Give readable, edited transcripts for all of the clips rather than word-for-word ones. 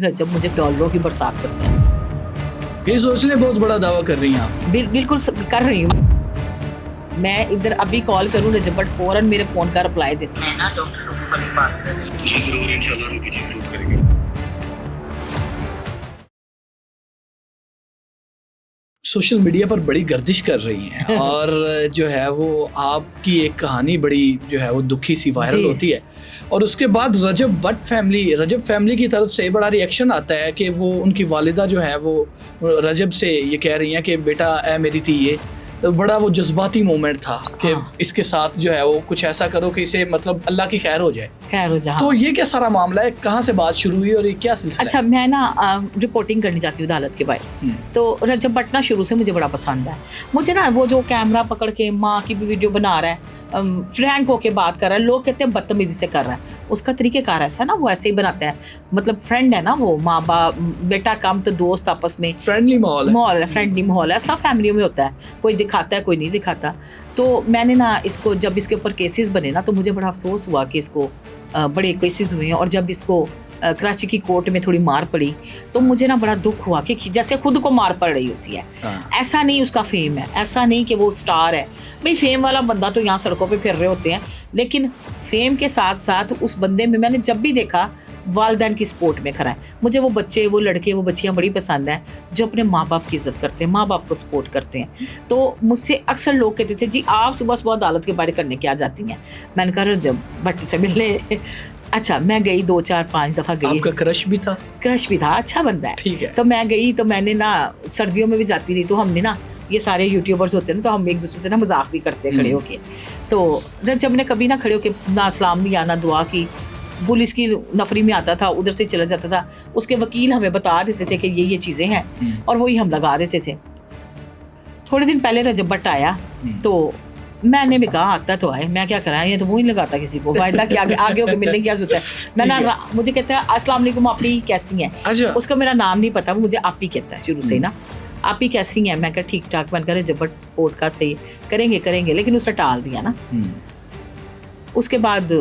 शायद रजब मुझे डॉलरों की बरसात करते हैं। ये सोचने बहुत बड़ा दावा कर रही हैं आप। बिल्कुल कर रही हूँ। मैं इधर अभी कॉल करूँ रजब बट फौरन मेरे फ़ोन का रिप्लाई देते हैं। ना डॉक्टर वाली बात कर रही हूँ। जी ज़रूर, इंशाल्लाह रुकी जी, ज़रूर करेंगे। सोशल मीडिया पर बड़ी गर्दिश कर रही हैं और जो है वो आपकी एक कहानी बड़ी जो है वो दुखी सी वायरल होती है और उसके बाद रजब फैमिली की तरफ से बड़ा रिएक्शन आता है कि वो उनकी वालिदा जो है वो रजब से ये कह रही हैं कि बेटा ऐ मेरी थी ये बड़ा वो जज्बाती मोमेंट था कि इसके साथ जो है वो कुछ ऐसा करो कि इसे मतलब अल्लाह की खैर हो जाए। तो ये क्या सारा मामला है, कहाँ से बात शुरू हुई और ये क्या सिलसिला? अच्छा, मैं ना रिपोर्टिंग करनी चाहती हूँ अदालत के बाहर। तो रजब भट्ट ना शुरू से मुझे बड़ा पसंद है। मुझे ना वो जो कैमरा पकड़ के माँ की भी वीडियो बना रहा है, फ्रैंक होके बात कर रहा है, लोग कहते हैं बदतमीजी से कर रहा है, उसका तरीक़ेकार ऐसा ना, वो ऐसे ही बनाता है, मतलब फ्रेंड है ना वो, माँ बाप बेटा कम तो दोस्त आपस में फ्रेंडली माहौल है, फ्रेंडली माहौल है, सब फैमिलियों में होता है, कोई दिखाता है कोई नहीं दिखाता। तो मैंने ना इसको जब इसके ऊपर केसेस बने ना तो मुझे बड़ा अफसोस हुआ कि इसको बड़े केसेस हुए हैं और जब इसको कराची की कोर्ट में थोड़ी मार पड़ी तो मुझे ना बड़ा दुख हुआ कि जैसे खुद को मार पड़ रही होती है। ऐसा नहीं उसका फेम है, ऐसा नहीं कि वो स्टार है भाई, फेम वाला बंदा तो यहाँ सड़कों पे फिर रहे होते हैं, लेकिन फेम के साथ साथ उस बंदे में मैंने जब भी देखा वालिदैन की सपोर्ट में खड़ा है। मुझे वो बच्चे, वो लड़के, वो बच्चियाँ बड़ी पसंद हैं जो अपने माँ बाप की इज्जत करते हैं, माँ बाप को सपोर्ट करते हैं। तो मुझसे अक्सर लोग कहते थे जी आप सुबह सुबह अदालत के बारे करने क्या जाती हैं। मैंने कहा जब भट्ट से मिलने। अच्छा, मैं गई 2 4 5 दफ़ा गई। आपका क्रश भी था? अच्छा बंदा है, ठीक है। तो मैं गई, तो मैंने ना सर्दियों में भी जाती थी, तो हमने ना ये सारे यूट्यूबर्स होते हैं ना, तो हम एक दूसरे से ना मजाक भी करते खड़े होके। तो रजब ने कभी ना खड़े होके ना सलाम दिया ना दुआ की, पुलिस की नफरी में आता था, उधर से चला जाता था, उसके वकील हमें बता देते थे कि ये चीज़ें हैं और वही हम लगा देते थे। थोड़े दिन पहले रजब भट्ट आया तो मैंने भी कहा आता तो आए, मैं क्या कराया, ये तो वो ही लगाता किसी को, फायदा क्या, आगे होके मिलने की क्या जरूरत है। मैं ना मुझे कहता है अस्सलाम वालेकुम आपी कैसी हैं। अच्छा। उसका मेरा नाम नहीं पता, वो मुझे आपी कहता है शुरू से ही ना, आपी कैसी हैं। मैं कहा ठीक ठाक। मैंने कहा रजब भट्ट पॉडकास्ट से करेंगे, लेकिन उसने टाल दिया ना। उसके बाद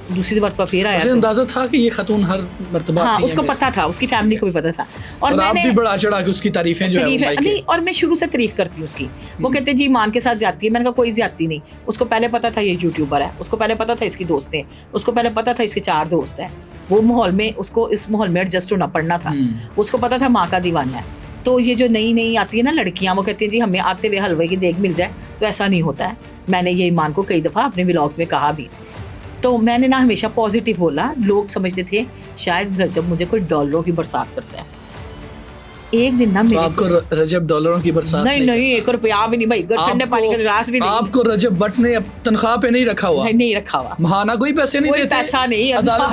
दूसरी बार फिर आया, अंदाजा था कि ये खातून हर मर्तबा हाँ उसको पता था, उसकी फैमिली को भी पता था और आप भी बड़ा चढ़ा के उसकी तारीफें जो है नहीं, और मैं शुरू से तारीफ करती हूँ उसकी। वो कहते जी ईमान के साथ जाती है, मैंने कहा कोई ज्यादती नहीं। उसको पहले पता था ये यूट्यूबर है, उसको पहले पता था इसकी दोस्तें हैं, उसको पहले पता था इसके 4 दोस्त हैं। वो माहौल में उसको इस माहौल में एडजस्ट होना पड़ना था। उसको पता था माँ का दीवाना है। तो ये जो नई आती है ना लड़कियाँ, वो कहती हैं जी हमें आते हुए हलवे की देग मिल जाए, तो ऐसा नहीं होता है। मैंने ये ईमान को कई दफ़ा अपने व्लॉग्स में कहा भी। तो मैंने ना हमेशा पॉजिटिव बोला। लोग समझते थे शायद रजब मुझे कोई डॉलरों की बरसात करता है। एक दिन ना मेरे आपको रजब डॉलरों की बरसात नहीं 1 रुपया भी नहीं भाई, ठंडे पानी का गिलास भी नहीं। आपको रजब भट्ट ने तनख्वाह पे नहीं रखा हुआ? नहीं रखा हुआ। महाना कोई पैसे नहीं देते? पैसा नहीं। अदालत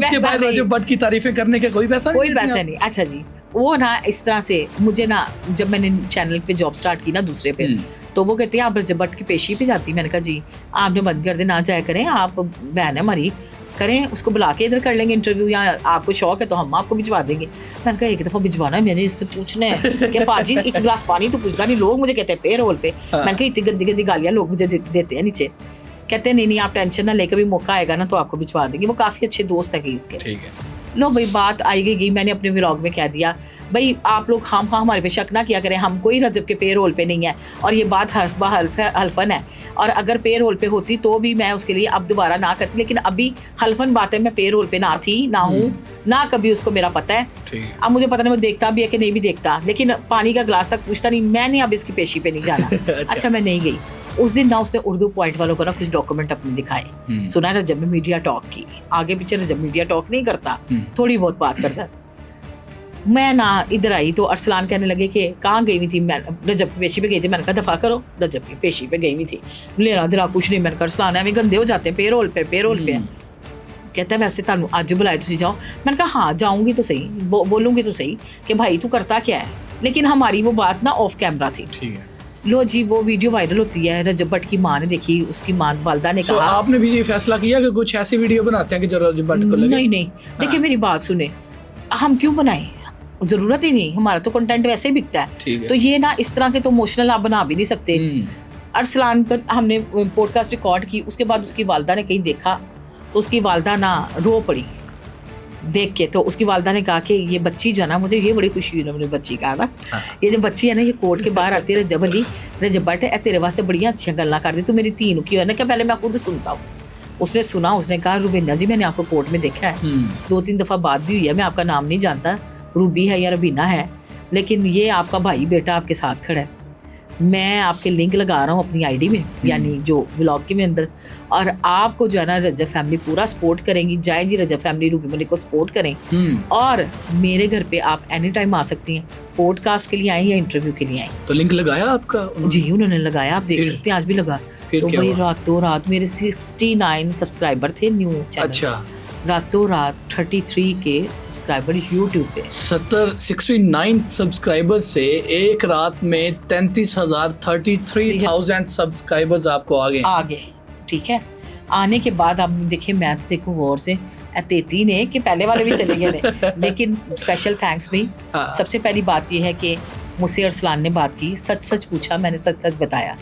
के बाहर रजब भट्ट की तारीफें करने के कोई पैसा नहीं। अच्छा जी, वो ना इस तरह से मुझे ना, जब मैंने चैनल पे जॉब स्टार्ट की ना दूसरे पे, तो वो कहते हैं आप रजब भट्ट की पेशी पे जाती। मैंने कहा जी आपने बंद कर दे, ना जाया करें, आप बहन है हमारी, करें उसको बुला के इधर कर लेंगे इंटरव्यू, या आपको शौक है तो हम आपको भिजवा देंगे। मैंने कहा एक दफ़ा भिजवाना है, मैंने इससे पूछना है कि पाजी 1 गिलास पानी तो पूछता नहीं। लोग मुझे कहते हैं पे रोल पे। मैंने कहा इतनी गंदी गंदी गालियाँ लोग मुझे देते हैं नीचे। कहते हैं नहीं आप टेंशन ना ले, कभी मौका आएगा ना तो आपको भिजवा देंगे। वो काफ़ी अच्छे दोस्त है इसके। ठीक है। लो भाई, बात आई गई। मैंने अपने व्लॉग में कह दिया भाई आप लोग खाम हमारे पे शक ना किया करें, हम कोई रजब के पे रोल पे नहीं है और ये बात हल्फन है। और अगर पे रोल पे होती तो भी मैं उसके लिए अब दोबारा ना करती, लेकिन अभी हल्फन बात है, मैं पे रोल पे ना थी, ना हूँ, ना कभी उसको मेरा पता है। अब मुझे पता नहीं वो देखता भी है कि नहीं भी देखता, लेकिन पानी का गिलास तक पूछता नहीं। मैंने अब इसकी पेशी पे नहीं जाना। अच्छा, मैं नहीं गई उस दिन ना। उसने उर्दू पॉइंट वालों को ना कुछ डॉक्यूमेंट अपने दिखाए। सुना रजब ने मीडिया टॉक की, आगे पीछे रजब मीडिया टॉक नहीं करता, थोड़ी बहुत बात करता। मैं ना इधर आई तो अरसलान कहने लगे कि कहाँ गई हुई थी। मैं रजब की पेशी पे गई थी। मैंने कहा दफ़ा करो, रजब की पेशी पे गई हुई थी, लेना देना कुछ नहीं। मैंने कहा अरसलान है गंदे हो जाते हैं, पे रोल पे कहता है वैसे तुम अज बुलाए तुम जाओ। मैंने कहा हाँ जाऊँगी तो सही, बोलूँगी तो सही कि भाई तू करता क्या है। लेकिन हमारी वो बात ना ऑफ कैमरा थी। ठीक है। लो जी, वो वीडियो वायरल होती है, रजब भट्ट की माँ ने देखी, उसकी माँ वालिदा ने कहा। आपने भी ये फैसला किया कि कुछ ऐसी वीडियो बनाते हैं कि जो रजब भट्ट को लगे? नहीं देखिए मेरी बात सुने, हम क्यों बनाएं, जरूरत ही नहीं, हमारा तो कंटेंट वैसे ही बिकता है। तो ये ना इस तरह के तो इमोशनल आप बना भी नहीं सकते। अरसलान का हमने पॉडकास्ट रिकॉर्ड की, उसके बाद उसकी वालिदा ने कहीं देखा तो उसकी वालिदा ना रो पड़ी, देख के तो उसकी वालदा ने कहा कि ये बच्ची जो है ना, मुझे ये बड़ी खुशी हुई ना अपनी बच्ची का ना, ये जो बच्ची है ना, ये कोर्ट के बाहर आती है, रजब अली रजब बट है तेरे वास्ते बड़ियां अच्छी गल्लां कर दी, तू मेरी धी की है ना, क्या पहले मैं खुद सुनता हूँ। उसने सुना, उसने कहा रुबीना जी मैंने आपको कोर्ट में देखा है, 2-3 दफ़ा बात भी हुई है, मैं आपका नाम नहीं जानता, रूबी है या रबीना है, लेकिन ये आपका भाई बेटा आपके साथ खड़ा है, मैं आपके लिंक लगा रहा हूँ अपनी आईडी में, यानी जो व्लॉग के में अंदर, और आपको जो है ना रजब फैमिली पूरा सपोर्ट करेंगी। जाए जी रजब फैमिली रूबी मलिक को सपोर्ट करें, और मेरे घर पे आप एनी टाइम आ सकती हैं, पॉडकास्ट के लिए आए या इंटरव्यू के लिए आए। तो लिंक लगाया आपका? जी उन्होंने लगाया, आप देख सकते हैं, आज भी लगा। तो वही रातों रात मेरे 69 सब्सक्राइबर थे न्यू चैनल। अच्छा, रातों रात 33 के सब्सक्राइबर यूट्यूब पे। 69 सब्सक्राइबर्स से एक रात में 33,000 सब्सक्राइबर्स आपको आ गए। ठीक है, आने के बाद आप देखिए, मैं तो देखो गौर से एहतियाती ने कि पहले वाले भी चले गए थे, लेकिन स्पेशल थैंक्स भी। सबसे पहली बात यह है कि मुझसे अरसलान ने बात की, सच सच पूछा, मैंने सच सच बताया,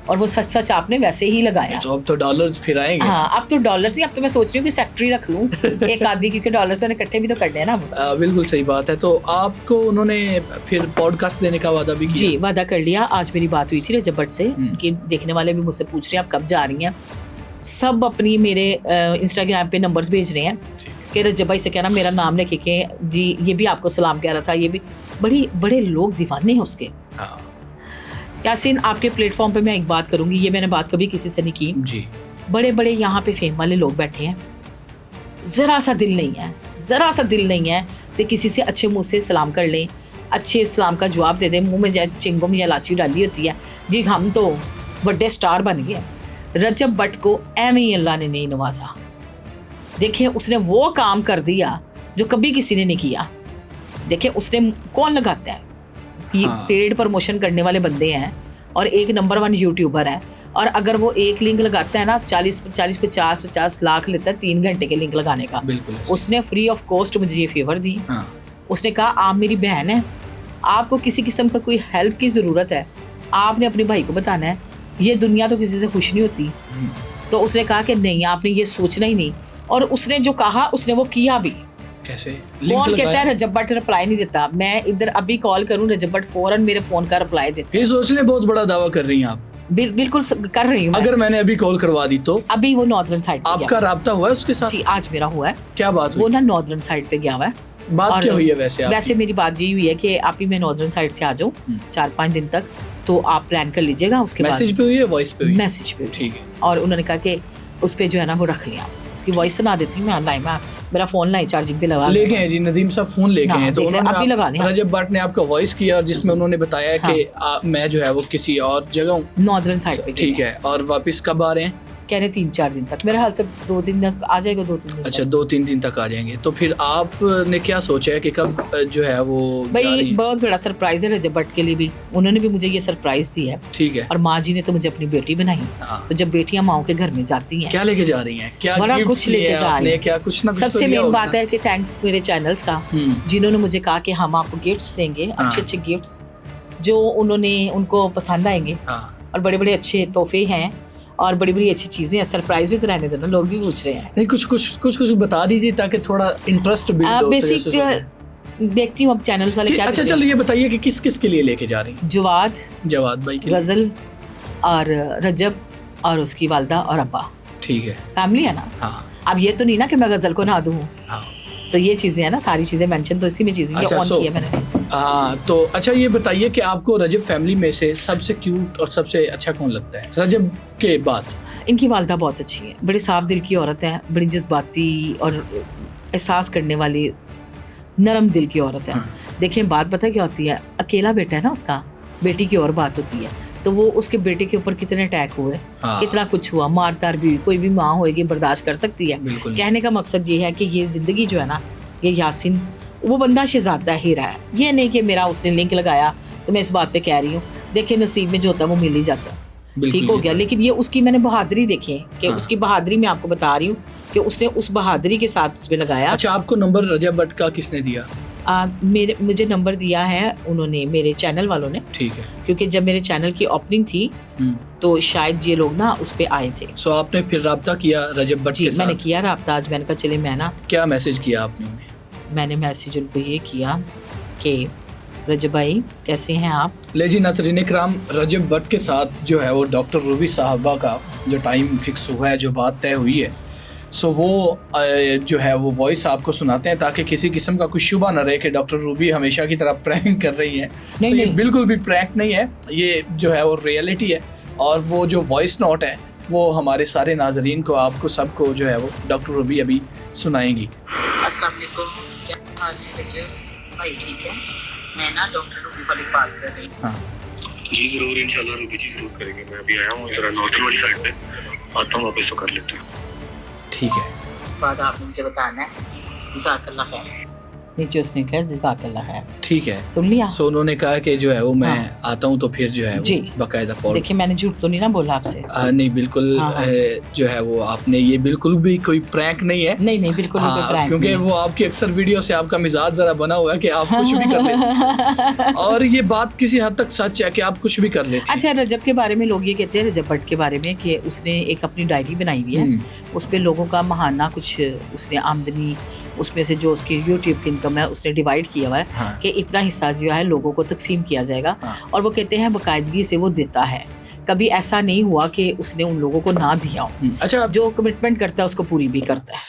और वो सच सच आपने वैसे ही लगाया। तो अब तो डॉलर्स फिर आएंगे। हाँ, अब तो डॉलर्स ही, अब तो मैं सोच रही हूँ कि सेक्रेटरी रख लूँ एक आधी, क्योंकि डॉलर्स मैंने इकट्ठे भी तो करने हैं ना। बिल्कुल सही बात है। तो आपको उन्होंने फिर पॉडकास्ट देने का वादा भी किया? जी, वादा कर लिया। आज मेरी बात हुई थी रजब भट्ट से, कि देखने वाले भी मुझसे पूछ रहे हैं आप कब जा रही हैं, सब अपनी मेरे इंस्टाग्राम पे नंबर्स भेज रहे हैं कि रजब भाई से कहना मेरा नाम लेके के जी, ये भी आपको सलाम कह रहा था, ये भी बड़े लोग दीवाने हैं उसके। यासीन, आपके प्लेटफॉर्म पे मैं एक बात करूंगी, ये मैंने बात कभी किसी से नहीं की जी। बड़े बड़े यहाँ पे फेम वाले लोग बैठे हैं, ज़रा सा दिल नहीं है तो किसी से अच्छे मुंह से सलाम कर लें, अच्छे सलाम का जवाब दे दें, मुंह में जैसे चिंगम या इलायची डाली होती है जी, हम तो बड़े स्टार बन गए। रजब भट्ट को एवं ही अल्लाह ने नहीं नवाजा। देखिए, उसने वो काम कर दिया जो कभी किसी ने नहीं किया। देखिए, उसने कौन लगाता है, ये पेड प्रमोशन करने वाले बंदे हैं, और एक नंबर 1 यूट्यूबर है, और अगर वो एक लिंक लगाता है ना 40-50 लाख लेता है 3 घंटे के लिंक लगाने का। उसने फ्री ऑफ कॉस्ट मुझे ये फेवर दी। उसने कहा आप मेरी बहन है, आपको किसी किस्म का कोई हेल्प की ज़रूरत है, आपने अपने भाई को बताना है, ये दुनिया तो किसी से खुश नहीं होती। तो उसने कहा कि नहीं, आपने ये सोचना ही नहीं, और उसने जो कहा उसने वो किया भी। कैसे? कौन कहता है रजब भट्ट रिप्लाई नहीं देता, मैं इधर अभी कॉल करूं, रजब भट्ट फौरन मेरे फोन का रिप्लाई देते। फिर सोचने बहुत बड़ा दावा कर रही हैं आप। बिल्कुल कर रही हूँ। अगर मैंने अभी कॉल करवा दी तो? अभी वो नॉर्दर्न साइड पे आपका राब्ता हुआ है उसके साथ? जी, आज मेरा हुआ है। क्या बात हुई? वो ना नॉर्दर्न साइड पे गया हुआ है। बात क्या हुई है वैसे? वैसे मेरी बात यही हुई है कि आप ही मैं नॉर्दर्न साइड से आ जाऊँ 4-5 दिन तक, तो आप प्लान कर लीजिएगा। उसके बाद मैसेज पे हुई है, वॉइस पे हुई? मैसेज पे। ठीक है। और उन्होंने कहा कि उस पे जो है ना वो रख लिया, उसकी वॉइस सुना देती हूँ मैं ऑनलाइन में। मेरा फोन नहीं चार्जिंग पे लगा लेके हैं जी, नदीम साहब फोन लेके हैं, तो उन्होंने रजब भट्ट ने आपका वॉइस किया, और जिसमें उन्होंने बताया कि मैं जो है वो किसी और जगह हूँ, नॉर्दर्न साइड पे। ठीक है। और वापस कब आ रहे हैं? कह रहे 3-4 दिन तक, मेरे हाल से 2-3 दिन आ जाएगा। 2-3 दिन। अच्छा, 2-3 दिन तक आ जाएंगे। तो फिर आपने क्या सोचा है कि कब जो है वो? भाई बहुत बड़ा सरप्राइज है रजब भट्ट के लिए भी, उन्होंने भी मुझे ये सरप्राइज दी है। ठीक है। और माँ जी ने तो मुझे अपनी बेटी बनाई। तो जब बेटियां माओ के घर में जाती हैं, क्या लेके जा रही हैं? क्या बड़ा कुछ लेके जा रही है, क्या कुछ ना कुछ। सबसे मेन बात है कि थैंक्स मेरे चैनल्स का, जिन्होंने मुझे कहा कि हम आपको गिफ्ट्स देंगे, अच्छे गिफ्ट्स जो उनको पसंद आएंगे, और बड़े बड़े अच्छे तोहफे हैं, और बड़ी बड़ी अच्छी चीजें हैं। सरप्राइज भी तो रहने देना, लोग भी पूछ रहे हैं। नहीं, कुछ बता दीजिए ताकि थोड़ा इंटरेस्ट बिल्ड हो। बेसिक देखती हूँ अब चैनल वाले क्या। अच्छा, चलो ये बताइए कि किस किस के लिए लेके जा रही हैं? जवाद भाई के, गजल और रजब और उसकी वालदा और अब्बा। ठीक है, फैमिली है ना। हाँ। अब ये तो नहीं ना कि मैं गजल को ना दूँ। तो ये चीजें हैं ना, सारी चीजें मेंशन तो इसी में चीजें ऑन की है मैंने। हाँ, तो अच्छा ये बताइए कि आपको रजब फैमिली में से सबसे क्यूट और सबसे अच्छा कौन लगता है रजब के बाद? इनकी वालदा बहुत अच्छी है, बड़ी साफ दिल की औरत है, बड़ी जज्बाती और एहसास करने वाली नरम दिल की औरत है। देखिए, बात पता क्या होती है, अकेला बेटा है ना उसका, बेटी की और बात होती है, तो वो उसके बेटे के ऊपर कितने अटैक हुए, कितना कुछ हुआ, मारदार भी, कोई भी माँ होएगी बर्दाश्त कर सकती है। कहने का मकसद ये है कि ये जिंदगी जो है ना, ये यासीन वो बंदा शहजादा हीरा है। ये नहीं कि मेरा उसने लिंक लगाया तो मैं इस बात पे कह रही हूँ, देखिए नसीब में जो होता है वो मिल ही जाता है, ठीक हो गया। लेकिन ये उसकी मैंने बहादुरी देखी है कि उसकी बहादुरी मैं आपको बता रही हूँ कि उसने उस बहादुरी के साथ उसमें लगाया। अच्छा, आपको नंबर रजब भट्ट का किसने दिया? मुझे नंबर दिया है उन्होंने, मेरे चैनल वालों ने। ठीक है। क्योंकि जब मेरे चैनल की ओपनिंग थी तो शायद ये लोग ना उस पे आए थे। सो आपने फिर राब्ता किया रजब भट्ट के साथ? मैंने किया राब्ता। आज मैंने कहा चले मैं ना। क्या मैसेज किया आपने? मैंने मैसेज उनको ये किया कि रजब भाई कैसे हैं आप। ले जी नाज़रीन इकराम, रजब भट्ट के साथ जो है वो डॉक्टर रूबी साहबा का जो टाइम फिक्स हुआ है, जो बात तय हुई है, सो वो जो है वो वॉइस आपको सुनाते हैं ताकि किसी किस्म का कुछ शुबा ना रहे कि डॉक्टर रूबी हमेशा की तरह प्रैंक कर रही हैं। नहीं, ये नहीं। बिल्कुल भी प्रैंक नहीं है, ये जो है वो रियलिटी है। और वो जो वॉइस नोट है वो हमारे सारे नाजरीन को, आपको सबको जो है वो डॉक्टर रूबी अभी सुनाएंगी। अस्सलाम वालेकुम, क्या हाल है रजब भाई? ठीक है, मैं ना डॉक्टर रूबी वाली बात कर रही हूँ। हाँ जी जरूर, इंशाल्लाह रूबी जी जरूर करेंगे। मैं अभी आया हूँ जरा नॉर्थन वाली साइड पे, आता हूँ वापस तो कर लेते हैं। ठीक है। बाद आपने मुझे बताना है। जज़ाकल्लाह खैर। नीचे उसने कहा जज़ाकल्लाह खैर। ठीक है। सुन लिया। सो उन्होंने कहा कि जो है वो मैं हाँ। आता हूँ तो फिर जो है जी। वो बाकायदा पॉल। देखिए मैंने झूठ तो नहीं ना बोला आपसे। नहीं बिल्कुल, हाँ, हाँ। जो है वो आपने ये बिल्कुल भी कोई प्रैंक नहीं है। नहीं नहीं बिल्कुल नहीं, कोई हाँ, prank क्योंकि नहीं। वो आपकी अक्सर वीडियो से आपका मिजाज जरा बना हुआ है कि आप कुछ भी कर लेते हैं। और ये बात किसी हद तक सच है कि आप कुछ भी कर लेते हैं। अच्छा, रजब के बारे में लोग ये कहते हैं, रजब भट्ट के बारे में, कि उसने एक अपनी डायरी बनाई हुई है, उस पे लोगों का महाना कुछ उसने आमदनी, उसमें से जो उसकी यूट्यूब की इनकम है उसने डिवाइड किया हुआ है हाँ। कि इतना हिस्सा जो है लोगों को तकसीम किया जाएगा। हाँ। और वो कहते हैं बाकायदगी से वो देता है, कभी ऐसा नहीं हुआ कि उसने उन लोगों को ना दिया हो। अच्छा, जो कमिटमेंट करता है उसको पूरी भी करता है।